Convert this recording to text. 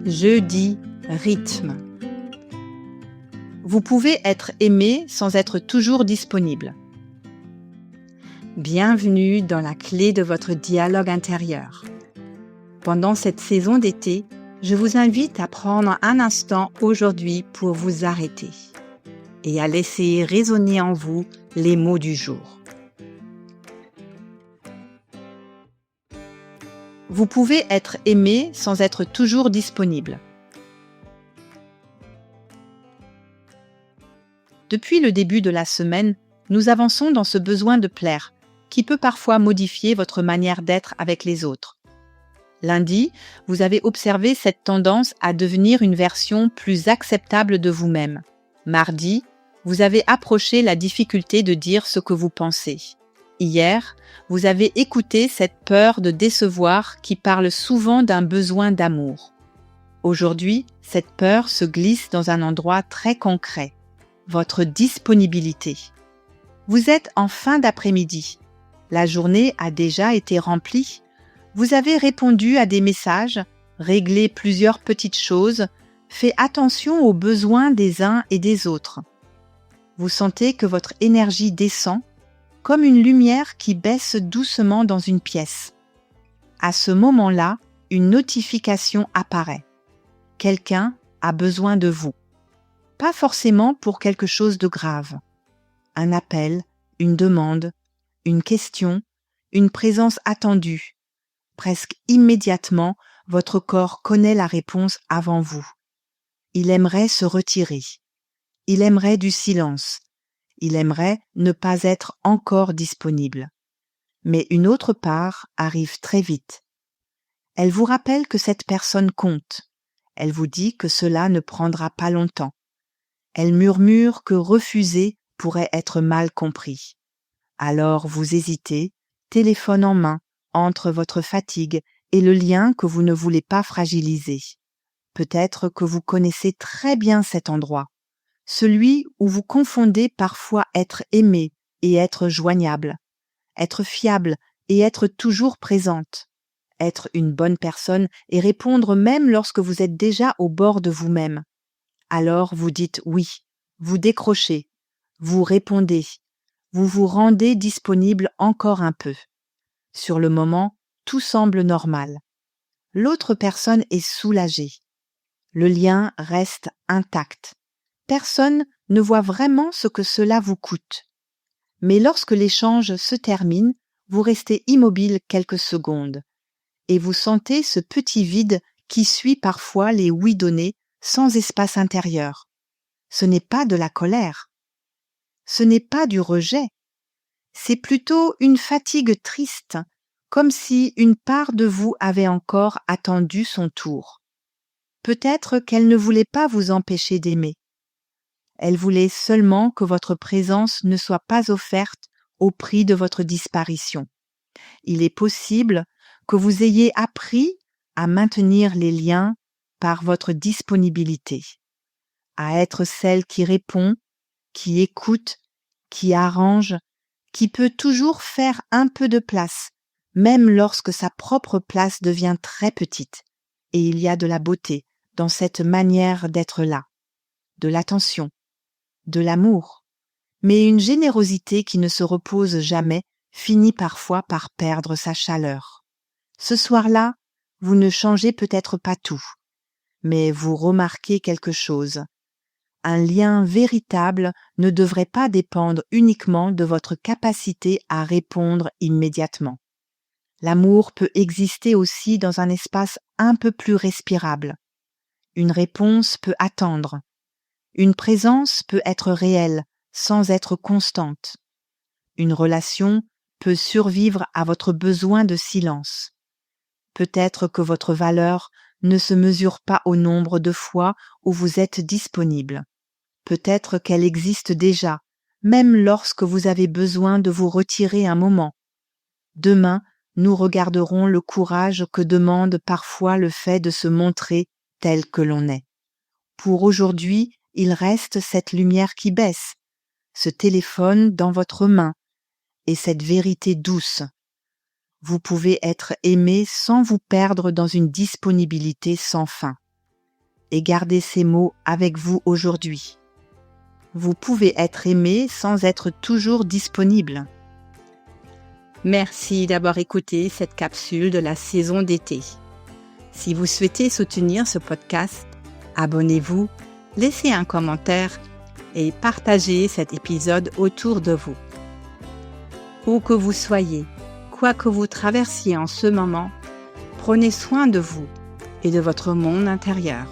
Jeudi, rythme. Vous pouvez être aimé sans être toujours disponible. Bienvenue dans la clé de votre dialogue intérieur. Pendant cette saison d'été, je vous invite à prendre un instant aujourd'hui pour vous arrêter et à laisser résonner en vous les mots du jour. Vous pouvez être aimé sans être toujours disponible. Depuis le début de la semaine, nous avançons dans ce besoin de plaire, qui peut parfois modifier votre manière d'être avec les autres. Lundi, vous avez observé cette tendance à devenir une version plus acceptable de vous-même. Mardi, vous avez approché la difficulté de dire ce que vous pensez. Hier, vous avez écouté cette peur de décevoir qui parle souvent d'un besoin d'amour. Aujourd'hui, cette peur se glisse dans un endroit très concret, votre disponibilité. Vous êtes en fin d'après-midi. La journée a déjà été remplie. Vous avez répondu à des messages, réglé plusieurs petites choses, fait attention aux besoins des uns et des autres. Vous sentez que votre énergie descend, comme une lumière qui baisse doucement dans une pièce. À ce moment-là, une notification apparaît. Quelqu'un a besoin de vous. Pas forcément pour quelque chose de grave. Un appel, une demande, une question, une présence attendue. Presque immédiatement, votre corps connaît la réponse avant vous. Il aimerait se retirer. Il aimerait du silence. Il aimerait ne pas être encore disponible. Mais une autre part arrive très vite. Elle vous rappelle que cette personne compte. Elle vous dit que cela ne prendra pas longtemps. Elle murmure que refuser pourrait être mal compris. Alors vous hésitez, téléphone en main, entre votre fatigue et le lien que vous ne voulez pas fragiliser. Peut-être que vous connaissez très bien cet endroit. Celui où vous confondez parfois être aimé et être joignable, être fiable et être toujours présente, être une bonne personne et répondre même lorsque vous êtes déjà au bord de vous-même. Alors vous dites oui, vous décrochez, vous répondez, vous vous rendez disponible encore un peu. Sur le moment, tout semble normal. L'autre personne est soulagée. Le lien reste intact. Personne ne voit vraiment ce que cela vous coûte. Mais lorsque l'échange se termine, vous restez immobile quelques secondes et vous sentez ce petit vide qui suit parfois les oui donnés sans espace intérieur. Ce n'est pas de la colère. Ce n'est pas du rejet. C'est plutôt une fatigue triste, comme si une part de vous avait encore attendu son tour. Peut-être qu'elle ne voulait pas vous empêcher d'aimer. Elle voulait seulement que votre présence ne soit pas offerte au prix de votre disparition. Il est possible que vous ayez appris à maintenir les liens par votre disponibilité, à être celle qui répond, qui écoute, qui arrange, qui peut toujours faire un peu de place, même lorsque sa propre place devient très petite. Et il y a de la beauté dans cette manière d'être là, de l'attention, de l'amour, mais une générosité qui ne se repose jamais finit parfois par perdre sa chaleur. Ce soir-là, vous ne changez peut-être pas tout, mais vous remarquez quelque chose. Un lien véritable ne devrait pas dépendre uniquement de votre capacité à répondre immédiatement. L'amour peut exister aussi dans un espace un peu plus respirable. Une réponse peut attendre. Une présence peut être réelle sans être constante. Une relation peut survivre à votre besoin de silence. Peut-être que votre valeur ne se mesure pas au nombre de fois où vous êtes disponible. Peut-être qu'elle existe déjà, même lorsque vous avez besoin de vous retirer un moment. Demain, nous regarderons le courage que demande parfois le fait de se montrer tel que l'on est. Pour aujourd'hui, il reste cette lumière qui baisse, ce téléphone dans votre main et cette vérité douce. Vous pouvez être aimé sans vous perdre dans une disponibilité sans fin. et gardez ces mots avec vous aujourd'hui. Vous pouvez être aimé sans être toujours disponible. Merci d'avoir écouté cette capsule de la saison d'été. Si vous souhaitez soutenir ce podcast, abonnez-vous, laissez un commentaire et partagez cet épisode autour de vous. Où que vous soyez, quoi que vous traversiez en ce moment, prenez soin de vous et de votre monde intérieur.